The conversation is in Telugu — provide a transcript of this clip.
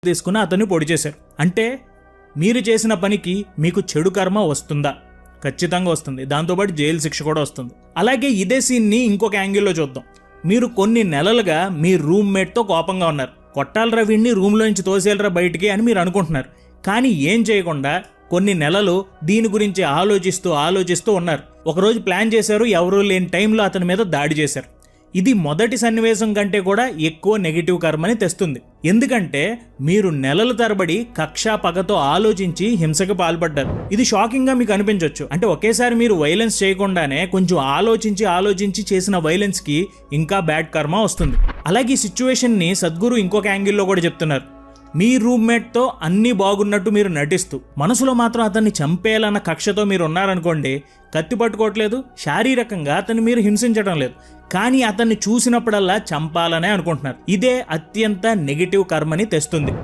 తీసుకుని అతన్ని పొడి చేశారు. అంటే మీరు చేసిన పనికి మీకు చెడు కర్మ వస్తుందా? ఖచ్చితంగా వస్తుంది. దాంతోపాటు జైలు శిక్ష కూడా వస్తుంది. అలాగే ఇదే సీన్ని ఇంకొక యాంగిల్లో చూద్దాం. మీరు కొన్ని నెలలుగా మీ రూమ్మేట్తో కోపంగా ఉన్నారు. కొట్టాలరా వీడిని, రూమ్లో నుంచి తోసేయాలరా బయటికి అని మీరు అనుకుంటున్నారు. కానీ ఏం చేయకుండా కొన్ని నెలలు దీని గురించి ఆలోచిస్తూ ఉన్నారు. ఒకరోజు ప్లాన్ చేశారు, ఎవరూ లేని టైంలో అతని మీద దాడి చేశారు. ఇది మొదటి సన్నివేశం కంటే కూడా ఎక్కువ నెగిటివ్ కర్మని తెస్తుంది. ఎందుకంటే మీరు నెలల తరబడి కక్షా పగతో ఆలోచించి హింసకు పాల్పడ్డారు. ఇది షాకింగ్ గా మీకు అనిపించవచ్చు. అంటే ఒకేసారి మీరు వైలెన్స్ చేయకుండానే కొంచెం ఆలోచించి చేసిన వైలెన్స్ కి ఇంకా బ్యాడ్ కర్మ వస్తుంది. అలాగే ఈ సిచ్యువేషన్ ని సద్గురు ఇంకొక యాంగిల్లో కూడా చెప్తున్నారు. మీ రూమ్మేట్తో అన్నీ బాగున్నట్టు మీరు నటిస్తూ మనసులో మాత్రం అతన్ని చంపేయాలన్న కక్షతో మీరు ఉన్నారనుకోండి, కత్తి పట్టుకోవట్లేదు, శారీరకంగా అతన్ని మీరు హింసించడం లేదు, కానీ అతన్ని చూసినప్పుడల్లా చంపాలనే అనుకుంటున్నారు. ఇదే అత్యంత నెగిటివ్ కర్మని తెస్తుంది.